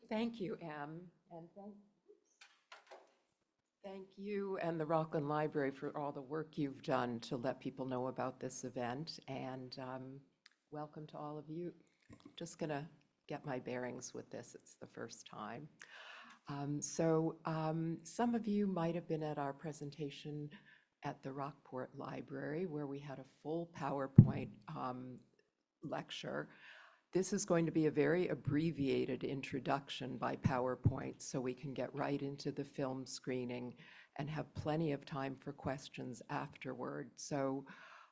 Thank you, Em, and thank you and the Rockland Library for all the work you've done to let people know about this event, and welcome to all of you. Just gonna get my bearings with this. It's the first time. Some of you might have been at our presentation at the Rockport Library where we had a full PowerPoint lecture. This is going to be a very abbreviated introduction by PowerPoint so we can get right into the film screening and have plenty of time for questions afterward. So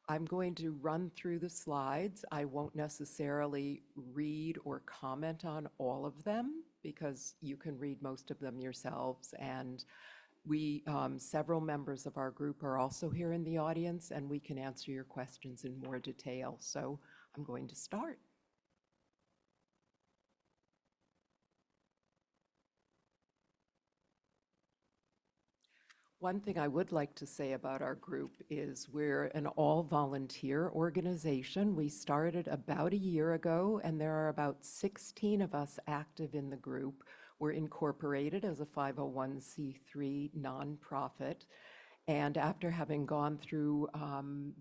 I'm going to run through the slides. I won't necessarily read or comment on all of them because you can read most of them yourselves. And several members of our group are also here in the audience, and we can answer your questions in more detail. So I'm going to start. One thing I would like to say about our group is we're an all-volunteer organization. We started about a year ago, and there are about 16 of us active in the group. We're incorporated as a 501c3 nonprofit, and after having gone through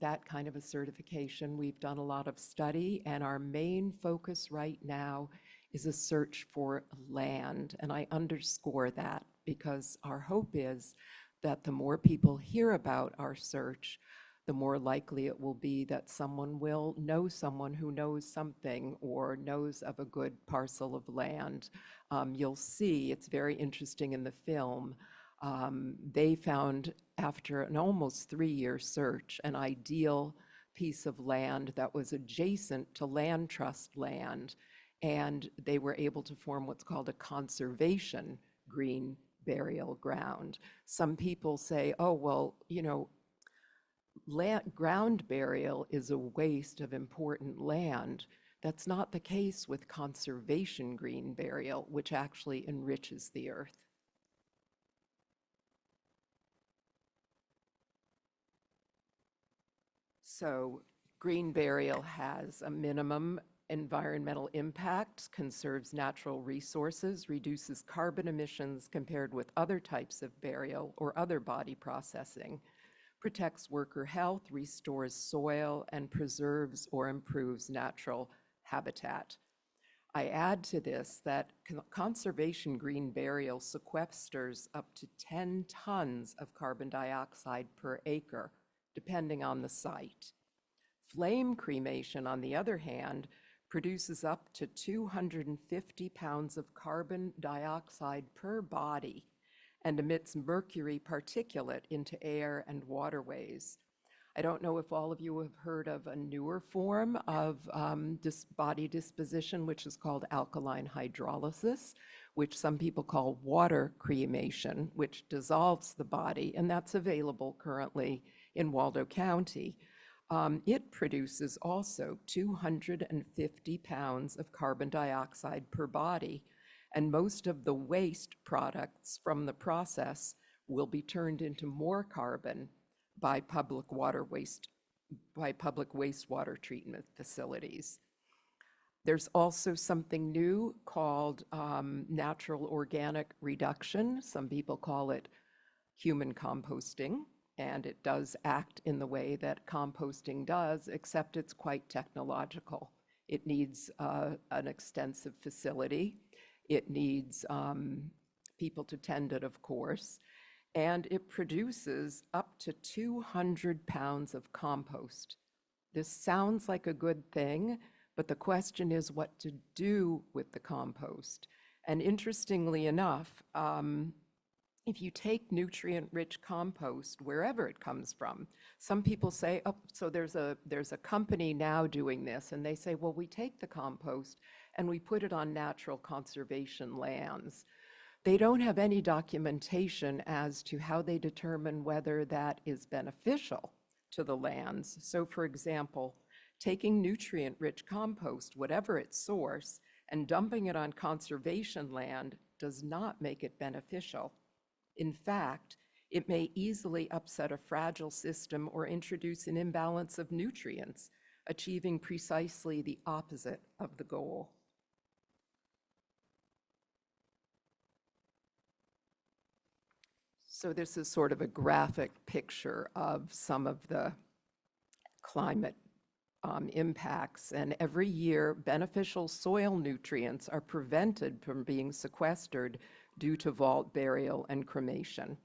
that kind of a certification, we've done a lot of study, and our main focus right now is a search for land, and I underscore that because our hope is that the more people hear about our search, the more likely it will be that someone will know someone who knows something or knows of a good parcel of land. You'll see, it's very interesting in the film, they found after an almost 3-year search an ideal piece of land that was adjacent to land trust land, and they were able to form what's called a conservation green burial ground. Some people say, oh, well, ground burial is a waste of important land. That's not the case with conservation green burial, which actually enriches the earth. So green burial has a minimum environmental impact, conserves natural resources, reduces carbon emissions compared with other types of burial or other body processing, protects worker health, restores soil, and preserves or improves natural habitat. I add to this that conservation green burial sequesters up to 10 tons of carbon dioxide per acre, depending on the site. Flame cremation, on the other hand, produces up to 250 pounds of carbon dioxide per body and emits mercury particulate into air and waterways. I don't know if all of you have heard of a newer form of body disposition, which is called alkaline hydrolysis, which some people call water cremation, which dissolves the body, and that's available currently in Waldo County. It produces also 250 pounds of carbon dioxide per body, and most of the waste products from the process will be turned into more carbon by public wastewater treatment facilities. There's also something new called natural organic reduction. Some people call it human composting. And it does act in the way that composting does, except it's quite technological. It needs an extensive facility. It needs people to tend it, of course. And it produces up to 200 pounds of compost. This sounds like a good thing, but the question is what to do with the compost. And interestingly enough, if you take nutrient-rich compost, wherever it comes from, some people say, oh, so there's a company now doing this, and they say, well, we take the compost and we put it on natural conservation lands. They don't have any documentation as to how they determine whether that is beneficial to the lands. So for example, taking nutrient-rich compost, whatever its source, and dumping it on conservation land does not make it beneficial. In fact, it may easily upset a fragile system or introduce an imbalance of nutrients, achieving precisely the opposite of the goal. So this is sort of a graphic picture of some of the climate impacts. And every year, beneficial soil nutrients are prevented from being sequestered due to vault burial and cremation.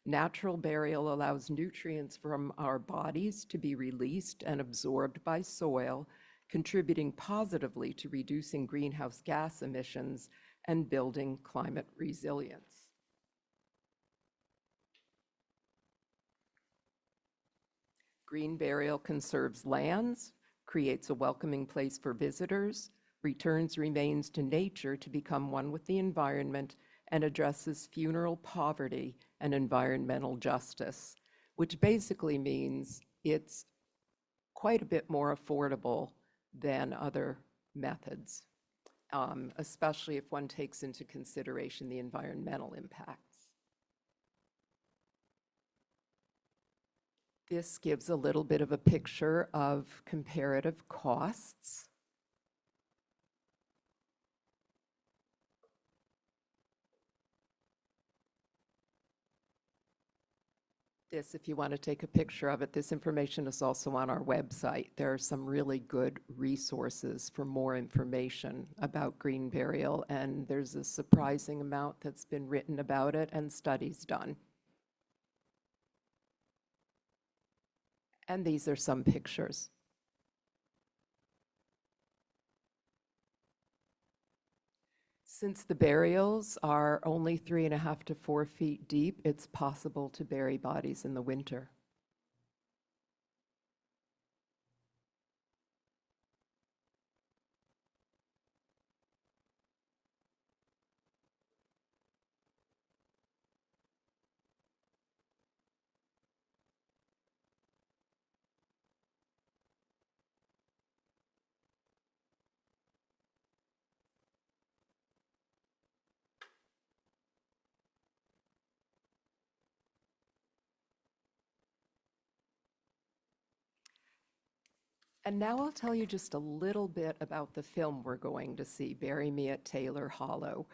Natural burial allows nutrients from our bodies to be released and absorbed by soil, contributing positively to reducing greenhouse gas emissions and building climate resilience. Green burial conserves lands, creates a welcoming place for visitors, returns remains to nature to become one with the environment, and addresses funeral poverty and environmental justice, which basically means it's quite a bit more affordable than other methods, especially if one takes into consideration the environmental impacts. This gives a little bit of a picture of comparative costs. This, if you want to take a picture of it, this information is also on our website. There are some really good resources for more information about green burial, and there's a surprising amount that's been written about it and studies done. And these are some pictures. Since the burials are only 3.5 to 4 feet deep, it's possible to bury bodies in the winter. And now I'll tell you just a little bit about the film we're going to see, Bury Me at Taylor Hollow.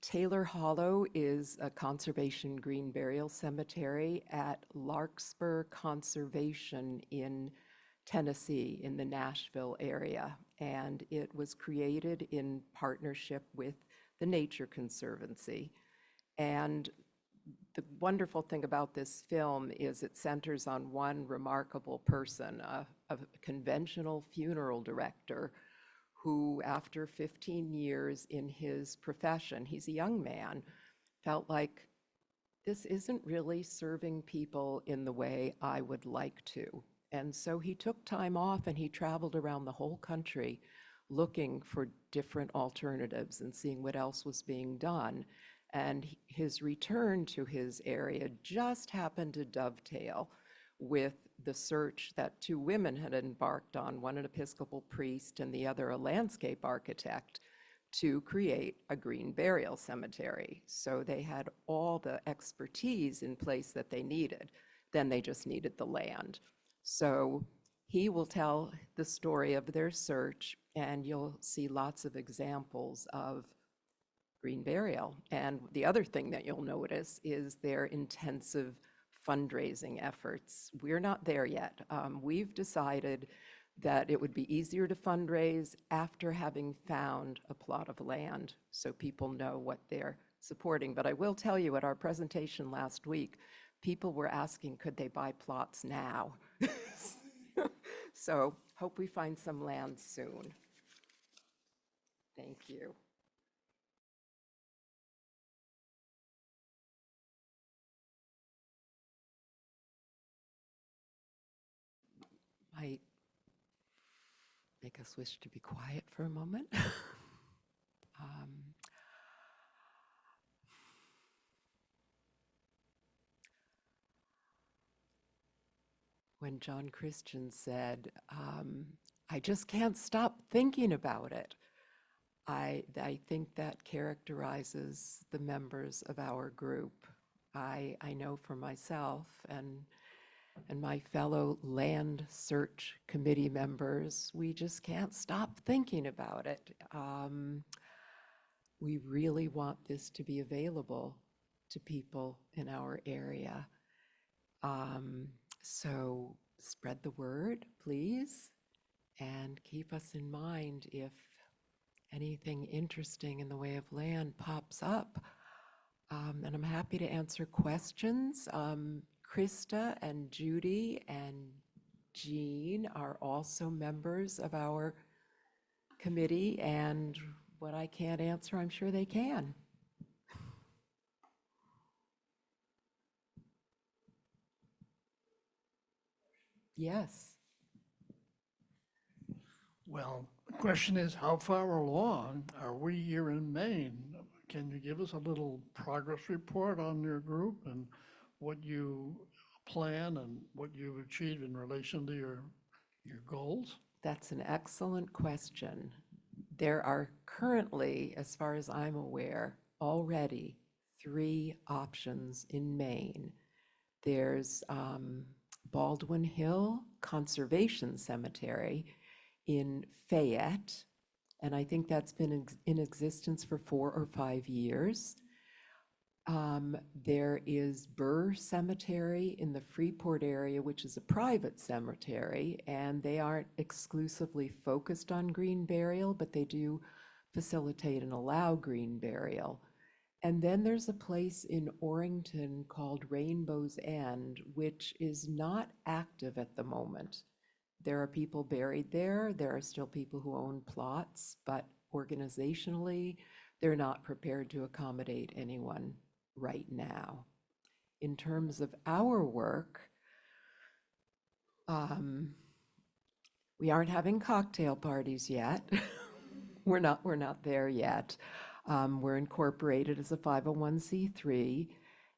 Taylor Hollow is a conservation green burial cemetery at Larkspur Conservation in Tennessee, in the Nashville area. And it was created in partnership with the Nature Conservancy. And the wonderful thing about this film is it centers on one remarkable person, a conventional funeral director who, after 15 years in his profession, he's a young man, felt like this isn't really serving people in the way I would like to. And so he took time off and he traveled around the whole country looking for different alternatives and seeing what else was being done. And his return to his area just happened to dovetail with the search that two women had embarked on, one an Episcopal priest and the other a landscape architect, to create a green burial cemetery. So they had all the expertise in place that they needed. Then they just needed the land. So he will tell the story of their search, and you'll see lots of examples of green burial. And the other thing that you'll notice is their intensive fundraising efforts. We're not there yet. We've decided that it would be easier to fundraise after having found a plot of land so people know what they're supporting. But I will tell you, at our presentation last week, people were asking, could they buy plots now? So hope we find some land soon. Thank you. Might make us wish to be quiet for a moment. When John Christian said, I just can't stop thinking about it, I think that characterizes the members of our group. I know for myself and my fellow land search committee members, we just can't stop thinking about it. We really want this to be available to people in our area. So spread the word, please, and keep us in mind if anything interesting in the way of land pops up. And I'm happy to answer questions. Krista and Judy and Jean are also members of our committee, and what I can't answer, I'm sure they can. Yes. Well, the question is, how far along are we here in Maine? Can you give us a little progress report on your group and what you plan and what you've achieved in relation to your goals? That's an excellent question. There are currently, as far as I'm aware, already 3 options in Maine. There's Baldwin Hill Conservation Cemetery in Fayette, and I think that's been in existence for 4 or 5 years. There is Burr Cemetery in the Freeport area, which is a private cemetery, and they aren't exclusively focused on green burial, but they do facilitate and allow green burial. And then there's a place in Orrington called Rainbow's End, which is not active at the moment. There are people buried there. There are still people who own plots, but organizationally, they're not prepared to accommodate anyone right now. In terms of our work, we aren't having cocktail parties yet. We're not there yet. We're incorporated as a 501c3,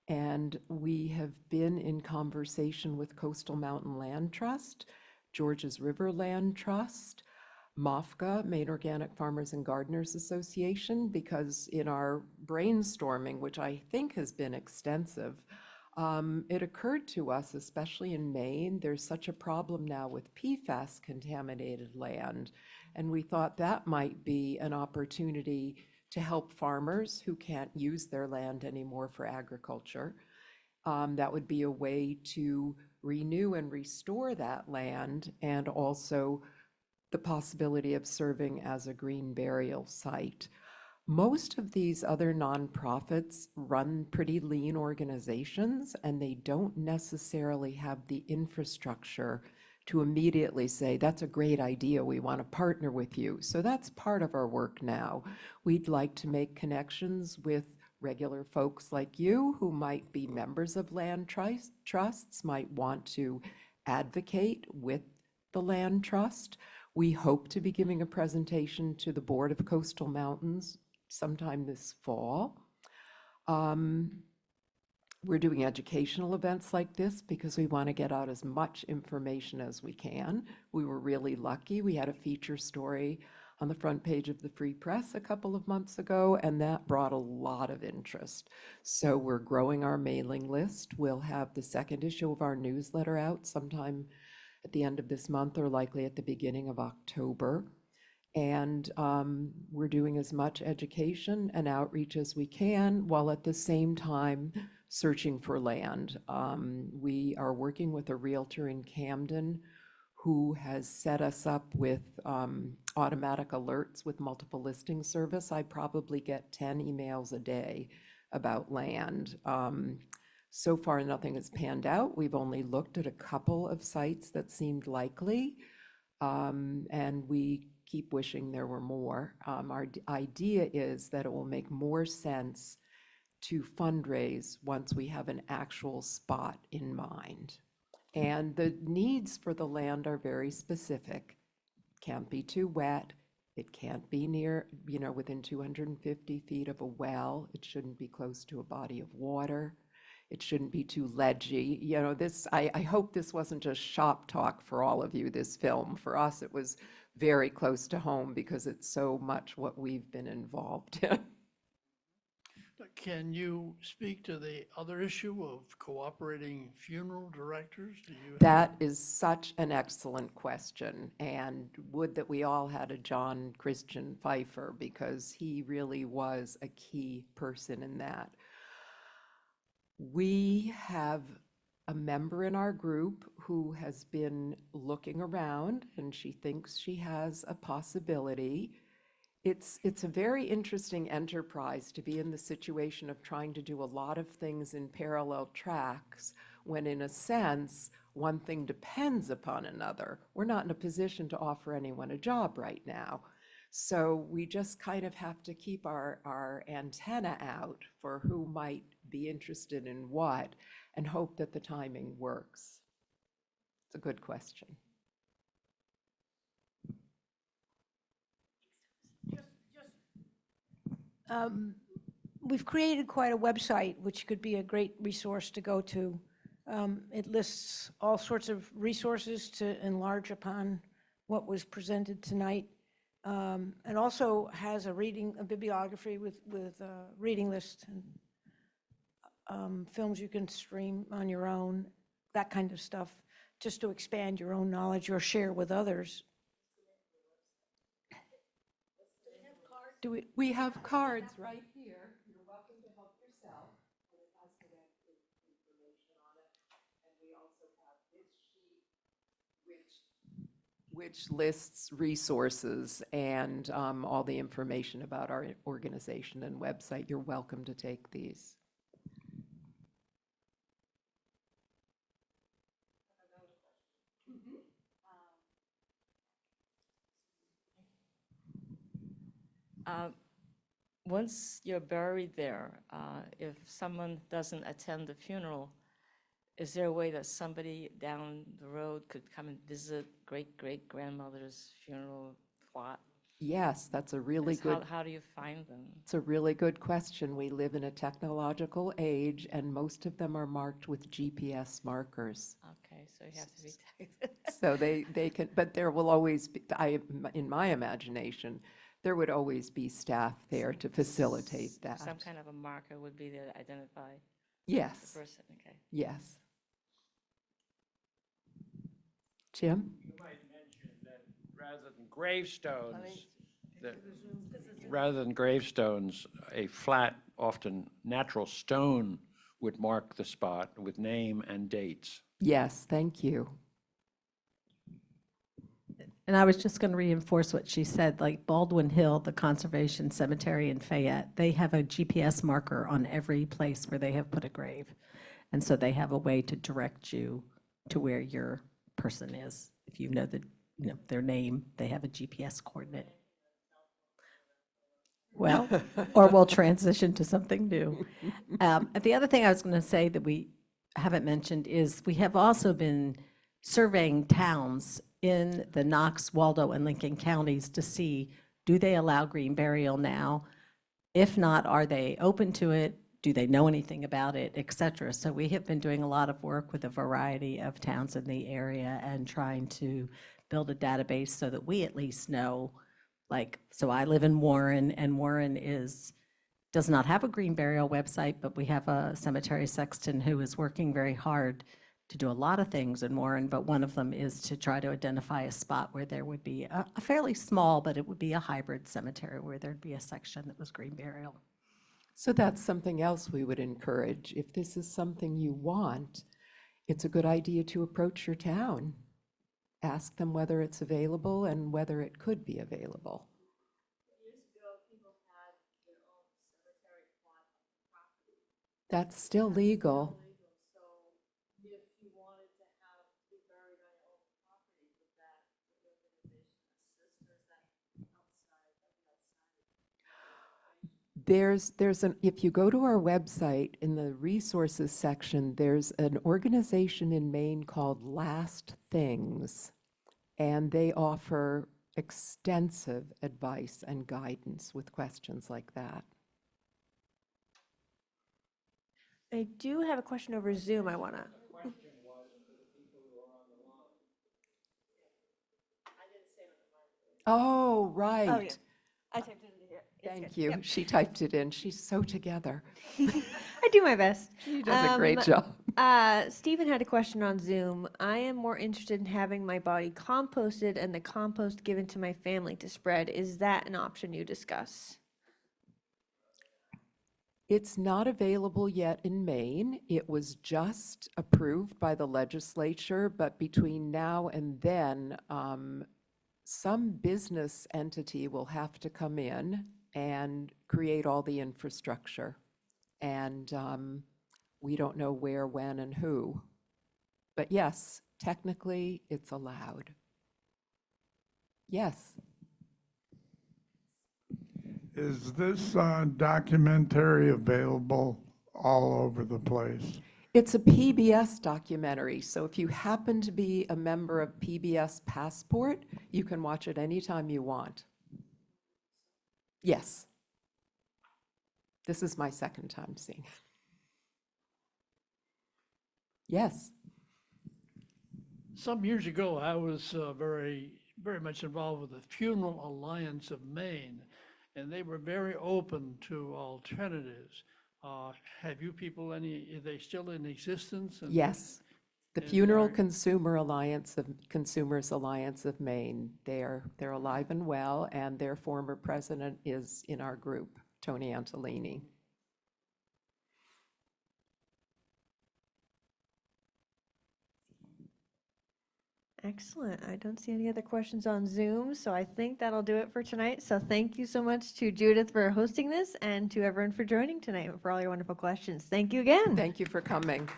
and we have been in conversation with Coastal Mountain Land Trust, Georges River Land Trust, MOFGA, Maine Organic Farmers and Gardeners Association, because in our brainstorming, which I think has been extensive, it occurred to us, especially in Maine, there's such a problem now with PFAS contaminated land, and we thought that might be an opportunity to help farmers who can't use their land anymore for agriculture. That would be a way to renew and restore that land, and also the possibility of serving as a green burial site. Most of these other nonprofits run pretty lean organizations, and they don't necessarily have the infrastructure to immediately say, that's a great idea, we want to partner with you. So that's part of our work now. We'd like to make connections with regular folks like you who might be members of land trusts, might want to advocate with the land trust. We hope to be giving a presentation to the Board of Coastal Mountains sometime this fall. We're doing educational events like this because we want to get out as much information as we can. We were really lucky. We had a feature story on the front page of the Free Press a couple of months ago, and that brought a lot of interest. So we're growing our mailing list. We'll have the 2nd issue of our newsletter out sometime at the end of this month or likely at the beginning of October. And we're doing as much education and outreach as we can while at the same time searching for land. We are working with a realtor in Camden who has set us up with automatic alerts with multiple listing service. I probably get 10 emails a day about land. So far, nothing has panned out. We've only looked at a couple of sites that seemed likely, and we keep wishing there were more. Our idea is that it will make more sense to fundraise once we have an actual spot in mind. And the needs for the land are very specific. Can't be too wet. It can't be near, within 250 feet of a well. It shouldn't be close to a body of water. It shouldn't be too ledgy. I hope this wasn't just shop talk for all of you, this film. For us, it was very close to home because it's so much what we've been involved in. Can you speak to the other issue of cooperating funeral directors? That is such an excellent question, and would that we all had a John Christian Pfeiffer, because he really was a key person in that. We have a member in our group who has been looking around, and she thinks she has a possibility. It's a very interesting enterprise to be in the situation of trying to do a lot of things in parallel tracks, when in a sense, one thing depends upon another. We're not in a position to offer anyone a job right now. So we just kind of have to keep our antenna out for who might be interested in what and hope that the timing works. It's a good question. We've created quite a website, which could be a great resource to go to. It lists all sorts of resources to enlarge upon what was presented tonight. And also has a bibliography with a reading list and films you can stream on your own, that kind of stuff, just to expand your own knowledge or share with others. We have cards right here. You're welcome to help yourself. And it has the information on it. And we also have this sheet, which lists resources and all the information about our organization and website. You're welcome to take these. Once you're buried there, if someone doesn't attend the funeral, is there a way that somebody down the road could come and visit great-great-grandmother's funeral plot? Yes, that's a really good. How do you find them? It's a really good question. We live in a technological age, and most of them are marked with GPS markers. Okay, so you have to be So they can, but there will always be, in my imagination, there would always be staff there to facilitate that. Some kind of a marker would be there to identify Yes, the person, okay. yes. Jim? You might mention that rather than gravestones, a flat, often natural stone would mark the spot with name and dates. Yes, thank you. And I was just going to reinforce what she said, like Baldwin Hill, the Conservation Cemetery in Fayette, they have a GPS marker on every place where they have put a grave. And so they have a way to direct you to where your person is. If you know their name, they have a GPS coordinate. Well, or we'll transition to something new. The other thing I was going to say that we haven't mentioned is we have also been surveying towns in the Knox, Waldo, and Lincoln counties to see, do they allow green burial now? If not, are they open to it? Do they know anything about it, et cetera? So we have been doing a lot of work with a variety of towns in the area and trying to build a database so that we at least know, like, so I live in Warren, and Warren does not have a green burial website, but we have a cemetery sexton who is working very hard to do a lot of things in Warren, but one of them is to try to identify a spot where there would be a fairly small, but it would be a hybrid cemetery where there'd be a section that was green burial. So that's something else we would encourage. If this is something you want, it's a good idea to approach your town. Ask them whether it's available and whether it could be available. That's still legal. If you go to our website, in the resources section, there's an organization in Maine called Last Things, and they offer extensive advice and guidance with questions like that. I do have a question over Zoom I want to. Oh, right. Oh, yeah. I typed it in here. It's Thank good. you. Yep. She typed it in. She's so together. I do my best. She does a great job. Stephen had a question on Zoom. I am more interested in having my body composted and the compost given to my family to spread. Is that an option you discuss? It's not available yet in Maine. It was just approved by the legislature, but between now and then, some business entity will have to come in and create all the infrastructure. And we don't know where, when, and who. But yes, technically, it's allowed. Yes. Is this documentary available all over the place? It's a PBS documentary, so if you happen to be a member of PBS Passport, you can watch it anytime you want. Yes. This is my second time seeing it. Yes. Some years ago, I was very much involved with the Funeral Alliance of Maine, and they were very open to alternatives. Have you people are they still in existence? And- Yes. The and Funeral are- Consumers Alliance of Maine, they're alive and well, and their former president is in our group, Tony Antolini. Excellent. I don't see any other questions on Zoom, so I think that'll do it for tonight. So thank you so much to Judith for hosting this and to everyone for joining tonight for all your wonderful questions. Thank you again. Thank you for coming.